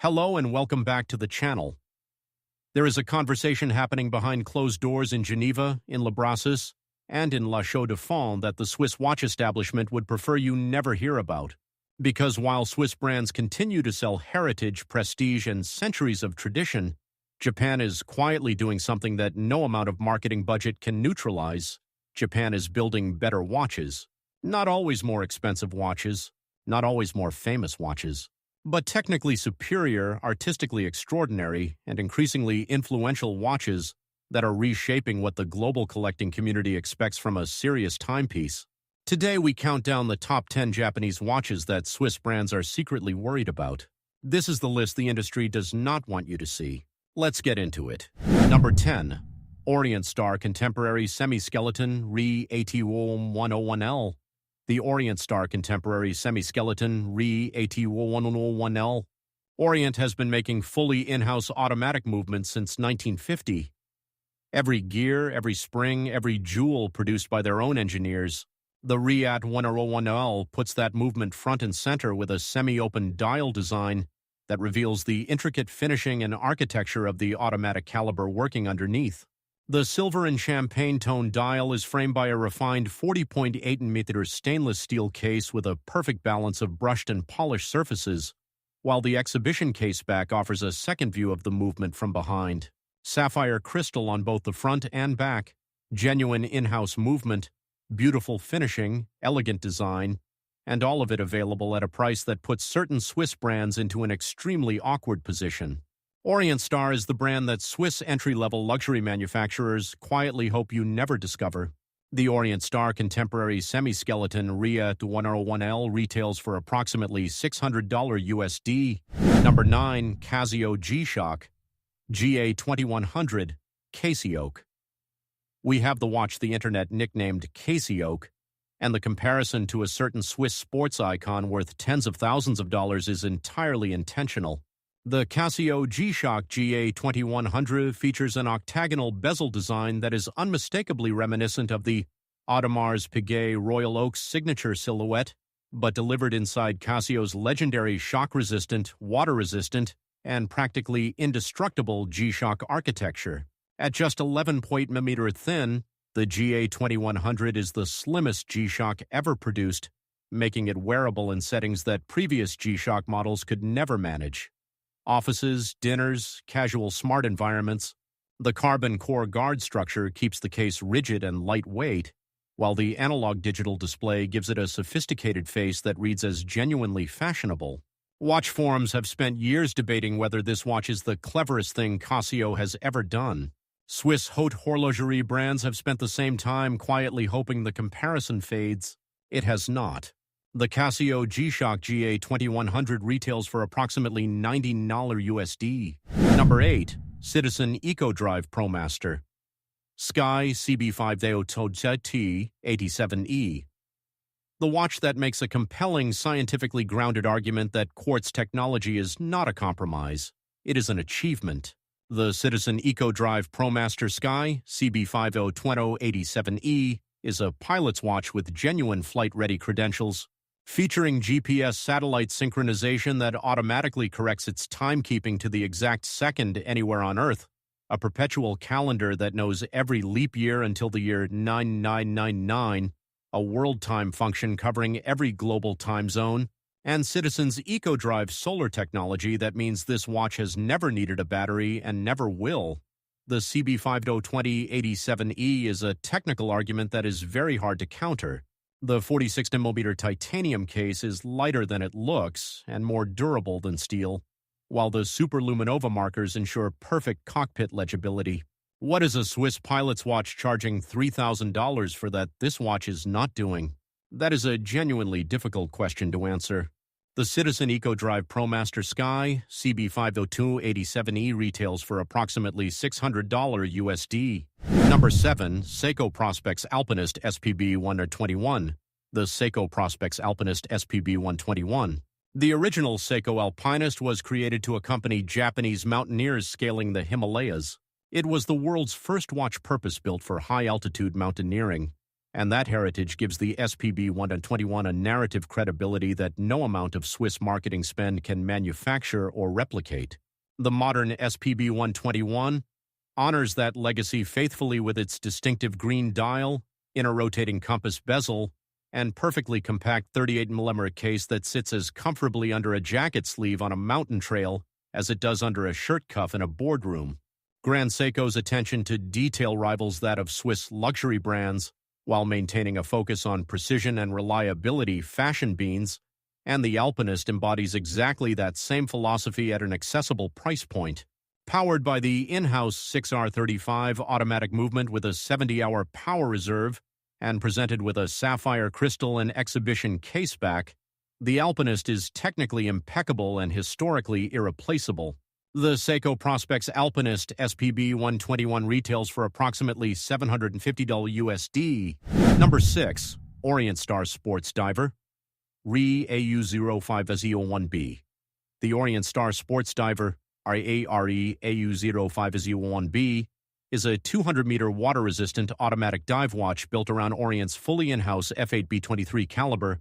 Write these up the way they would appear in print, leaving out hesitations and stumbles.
Hello and welcome back to the channel. There is a conversation happening behind closed doors in Geneva, in Le Brassus, and in La Chaux-de-Fonds that the Swiss watch establishment would prefer you never hear about. Because while Swiss brands continue to sell heritage, prestige, and centuries of tradition, Japan is quietly doing something that no amount of marketing budget can neutralize. Japan is building better watches. Not always more expensive watches, not always more famous watches, but technically superior, artistically extraordinary, and increasingly influential watches that are reshaping what the global collecting community expects from a serious timepiece. Today we count down the top 10 Japanese watches that Swiss brands are secretly worried about. This is the list the industry does not want you to see. Let's get into it. Number 10. Orient Star Contemporary Semi-Skeleton Re AT-WOM 101L. The Orient Star Contemporary Semi-Skeleton Re AT-WOM 101L. Orient has been making fully in-house automatic movements since 1950. Every gear, every spring, every jewel produced by their own engineers. The Re AT-101L puts that movement front and center with a semi-open dial design that reveals the intricate finishing and architecture of the automatic caliber working underneath. The silver and champagne tone dial is framed by a refined 40.8mm stainless steel case with a perfect balance of brushed and polished surfaces, while the exhibition case back offers a second view of the movement from behind. Sapphire crystal on both the front and back, genuine in-house movement, beautiful finishing, elegant design, and all of it available at a price that puts certain Swiss brands into an extremely awkward position. Orient Star is the brand that Swiss entry-level luxury manufacturers quietly hope you never discover. The Orient Star Contemporary Semi-Skeleton Re AT-101L retails for approximately $600 USD. Number 9. Casio G-Shock GA2100 Casio. We have the watch the internet nicknamed Casio, and the comparison to a certain Swiss sports icon worth tens of thousands of dollars is entirely intentional. The Casio G-Shock GA2100 features an octagonal bezel design that is unmistakably reminiscent of the Audemars Piguet Royal Oak's signature silhouette, but delivered inside Casio's legendary shock-resistant, water-resistant, and practically indestructible G-Shock architecture. At just 11.mm thin, the GA2100 is the slimmest G-Shock ever produced, making it wearable in settings that previous G-Shock models could never manage. Offices, dinners, casual smart environments. The carbon core guard structure keeps the case rigid and lightweight, while the analog digital display gives it a sophisticated face that reads as genuinely fashionable. Watch forums have spent years debating whether this watch is the cleverest thing Casio has ever done. Swiss haute horlogerie brands have spent the same time quietly hoping the comparison fades. It has not. The Casio G-Shock GA2100 retails for approximately $90 USD. Number 8. Citizen EcoDrive ProMaster Sky CB502T 87E. The watch that makes a compelling, scientifically grounded argument that quartz technology is not a compromise. It is an achievement. The Citizen EcoDrive ProMaster Sky CB5020 is a pilot's watch with genuine flight-ready credentials, featuring GPS satellite synchronization that automatically corrects its timekeeping to the exact second anywhere on Earth, a perpetual calendar that knows every leap year until the year 9999, a world time function covering every global time zone, and Citizen's EcoDrive solar technology that means this watch has never needed a battery and never will. The CB5020-87E is a technical argument that is very hard to counter. The 46mm titanium case is lighter than it looks and more durable than steel, while the superluminova markers ensure perfect cockpit legibility. What is a Swiss pilot's watch charging $3,000 for that this watch is not doing? That is a genuinely difficult question to answer. The Citizen EcoDrive ProMaster Sky CB502-87E retails for approximately $600 USD. Number 7. Seiko Prospex Alpinist SPB 121. The Seiko Prospex Alpinist SPB 121. The original Seiko Alpinist was created to accompany Japanese mountaineers scaling the Himalayas. It was the world's first watch purpose-built for high-altitude mountaineering. And that heritage gives the SPB 121 a narrative credibility that no amount of Swiss marketing spend can manufacture or replicate. The modern SPB 121 honors that legacy faithfully with its distinctive green dial, inner rotating compass bezel, and perfectly compact 38mm case that sits as comfortably under a jacket sleeve on a mountain trail as it does under a shirt cuff in a boardroom. Grand Seiko's attention to detail rivals that of Swiss luxury brands, while maintaining a focus on precision and reliability fashion beans, and the Alpinist embodies exactly that same philosophy at an accessible price point. Powered by the in-house 6R35 automatic movement with a 70-hour power reserve, and presented with a sapphire crystal and exhibition caseback, the Alpinist is technically impeccable and historically irreplaceable. The Seiko Prospex Alpinist SPB 121 retails for approximately $750 USD. Number 6. Orient Star Sports Diver RE AU05SEO1B. The Orient Star Sports Diver RE AU05SEO1B is a 200-meter water-resistant automatic dive watch built around Orient's fully in-house F8B23 caliber,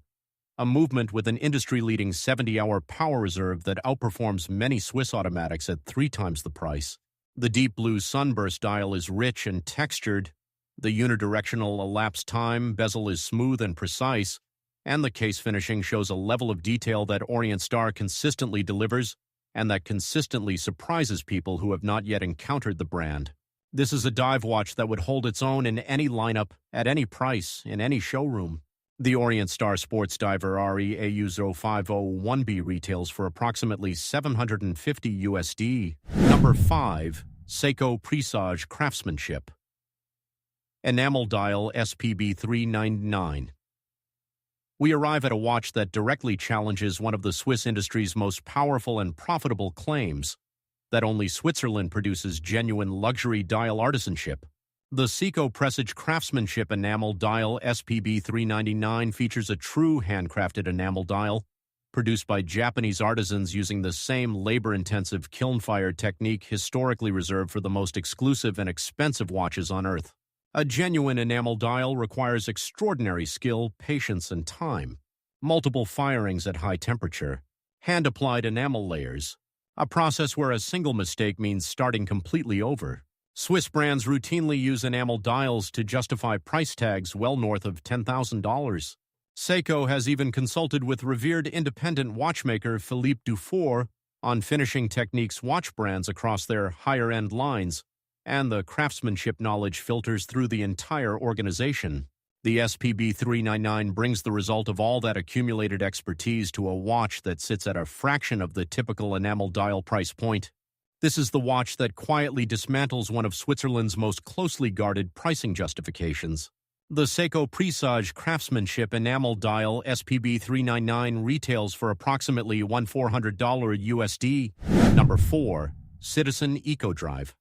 a movement with an industry-leading 70-hour power reserve that outperforms many Swiss automatics at 3 times the price. The deep blue sunburst dial is rich and textured, the unidirectional elapsed time bezel is smooth and precise, and the case finishing shows a level of detail that Orient Star consistently delivers and that consistently surprises people who have not yet encountered the brand. This is a dive watch that would hold its own in any lineup, at any price, in any showroom. The Orient Star Sports Diver RE AU0501B retails for approximately $750 USD. Number 5. Seiko Presage Craftsmanship Enamel Dial SPB 399. We arrive at a watch that directly challenges one of the Swiss industry's most powerful and profitable claims, that only Switzerland produces genuine luxury dial artisanship. The Seiko Presage Craftsmanship Enamel Dial SPB 399 features a true handcrafted enamel dial, produced by Japanese artisans using the same labor-intensive kiln-fired technique historically reserved for the most exclusive and expensive watches on Earth. A genuine enamel dial requires extraordinary skill, patience, and time. Multiple firings at high temperature, hand-applied enamel layers, a process where a single mistake means starting completely over. Swiss brands routinely use enamel dials to justify price tags well north of $10,000. Seiko has even consulted with revered independent watchmaker Philippe Dufour on finishing techniques watch brands across their higher-end lines, and the craftsmanship knowledge filters through the entire organization. The SPB 399 brings the result of all that accumulated expertise to a watch that sits at a fraction of the typical enamel dial price point. This is the watch that quietly dismantles one of Switzerland's most closely guarded pricing justifications. The Seiko Presage Craftsmanship Enamel Dial SPB 399 retails for approximately $1,400 USD. Number 4. Citizen EcoDrive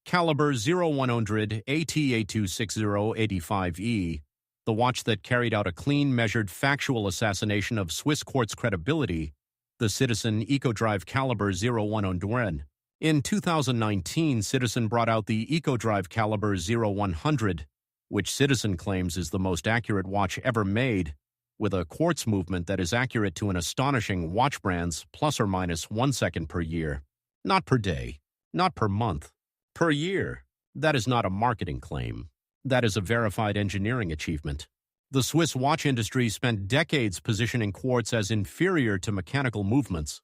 Caliber 0100 ATA26085E, the watch that carried out a clean, measured, factual assassination of Swiss quartz credibility, the Citizen EcoDrive Caliber 0100. In 2019, Citizen brought out the EcoDrive Caliber 0100, which Citizen claims is the most accurate watch ever made, with a quartz movement that is accurate to an astonishing watch brand's plus or minus 1 second per year. Not per day, not per month, per year. That is not a marketing claim. That is a verified engineering achievement. The Swiss watch industry spent decades positioning quartz as inferior to mechanical movements,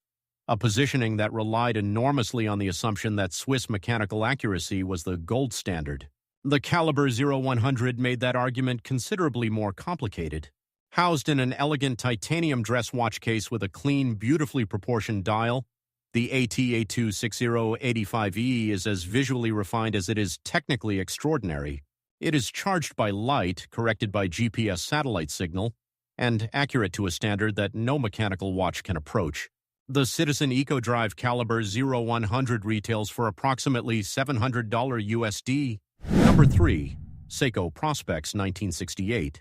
a positioning that relied enormously on the assumption that Swiss mechanical accuracy was the gold standard. The Caliber 0100 made that argument considerably more complicated. Housed in an elegant titanium dress watch case with a clean, beautifully proportioned dial, the ATA26085E is as visually refined as it is technically extraordinary. It is charged by light, corrected by GPS satellite signal, and accurate to a standard that no mechanical watch can approach. The Citizen EcoDrive Caliber 0100 retails for approximately $700 USD. Number 3. Seiko Prospex 1968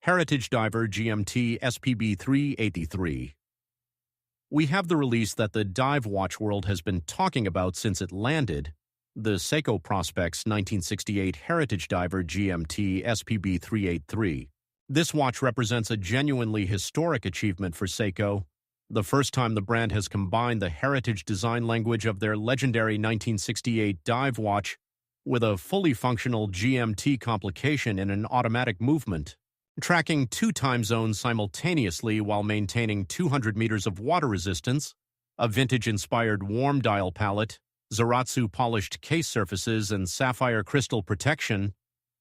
Heritage Diver GMT SPB 383. We have the release that the dive watch world has been talking about since it landed, The Seiko Prospex 1968 Heritage Diver GMT SPB 383. This watch represents a genuinely historic achievement for Seiko, the first time the brand has combined the heritage design language of their legendary 1968 dive watch with a fully functional GMT complication in an automatic movement, tracking 2 time zones simultaneously while maintaining 200 meters of water resistance, a vintage-inspired warm dial palette, Zaratsu polished case surfaces, and sapphire crystal protection.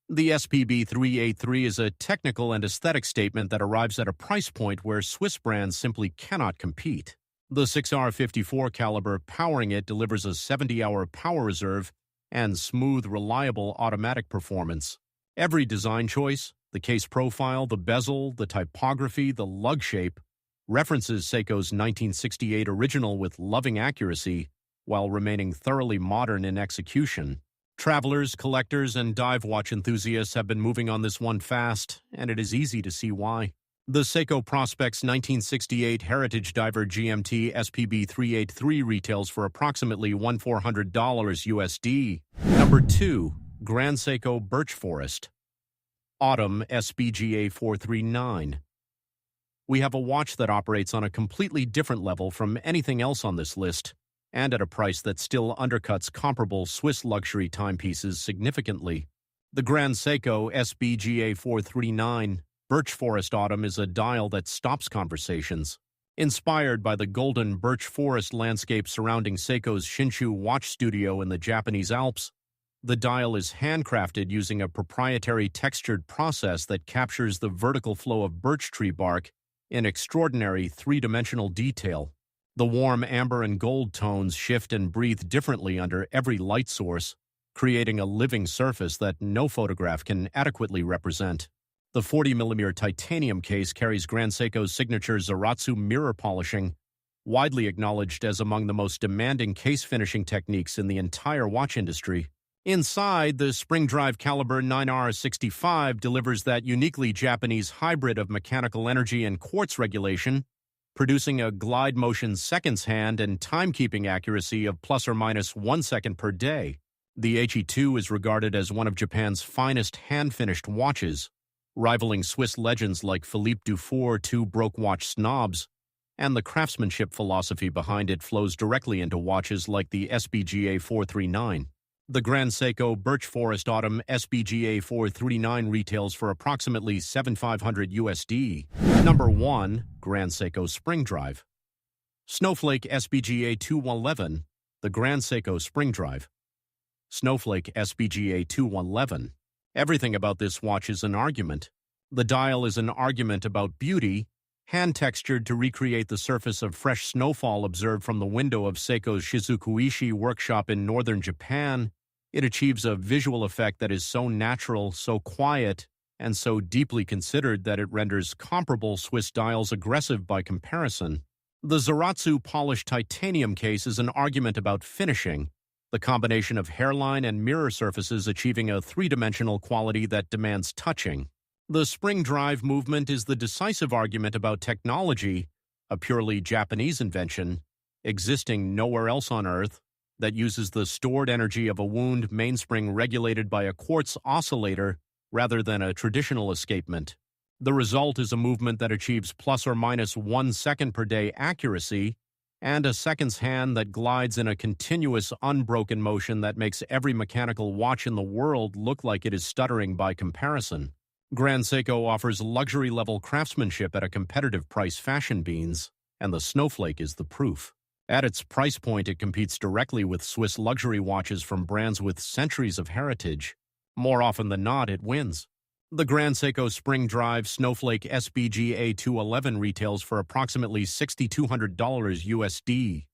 The SPB 383 is a technical and aesthetic statement that arrives at a price point where Swiss brands simply cannot compete. The 6R54 caliber powering it delivers a 70-hour power reserve and smooth, reliable automatic performance. Every design choice, the case profile, the bezel, the typography, the lug shape, references Seiko's 1968 original with loving accuracy while remaining thoroughly modern in execution. Travelers, collectors, and dive watch enthusiasts have been moving on this one fast, and it is easy to see why. The Seiko Prospex 1968 Heritage Diver GMT SPB 383 retails for approximately $1,400 USD. Number 2. Grand Seiko Birch Forest Autumn SBGA 439. We have a watch that operates on a completely different level from anything else on this list, and at a price that still undercuts comparable Swiss luxury timepieces significantly. The Grand Seiko SBGA 439 Birch Forest Autumn is a dial that stops conversations. Inspired by the golden birch forest landscape surrounding Seiko's Shinshu watch studio in the Japanese Alps, the dial is handcrafted using a proprietary textured process that captures the vertical flow of birch tree bark in extraordinary three-dimensional detail. The warm amber and gold tones shift and breathe differently under every light source, creating a living surface that no photograph can adequately represent. The 40mm titanium case carries Grand Seiko's signature Zaratsu mirror polishing, widely acknowledged as among the most demanding case finishing techniques in the entire watch industry. Inside, the spring drive caliber 9R65 delivers that uniquely Japanese hybrid of mechanical energy and quartz regulation, producing a glide motion seconds hand and timekeeping accuracy of plus or minus 1 second per day. The HE2 is regarded as one of Japan's finest hand-finished watches, rivaling Swiss legends like Philippe Dufour, 2 broke watch snobs, and the craftsmanship philosophy behind it flows directly into watches like the SBGA 439. The Grand Seiko Birch Forest Autumn SBGA 439 retails for approximately $7,500 USD. Number 1. Grand Seiko Spring Drive Snowflake SBGA 211. The Grand Seiko Spring Drive. Snowflake SBGA 211. Everything about this watch is an argument. The dial is an argument about beauty, hand-textured to recreate the surface of fresh snowfall observed from the window of Seiko's Shizukuishi workshop in northern Japan. It achieves a visual effect that is so natural, so quiet, and so deeply considered that it renders comparable Swiss dials aggressive by comparison. The Zaratsu polished titanium case is an argument about finishing, the combination of hairline and mirror surfaces achieving a three-dimensional quality that demands touching. The spring drive movement is the decisive argument about technology, a purely Japanese invention, existing nowhere else on Earth, that uses the stored energy of a wound mainspring regulated by a quartz oscillator rather than a traditional escapement. The result is a movement that achieves plus or minus 1 second per day accuracy and a seconds hand that glides in a continuous, unbroken motion that makes every mechanical watch in the world look like it is stuttering by comparison. Grand Seiko offers luxury-level craftsmanship at a competitive price fashion beans, and the Snowflake is the proof. At its price point, it competes directly with Swiss luxury watches from brands with centuries of heritage. More often than not, it wins. The Grand Seiko Spring Drive Snowflake SBGA 211 retails for approximately $6,200 USD.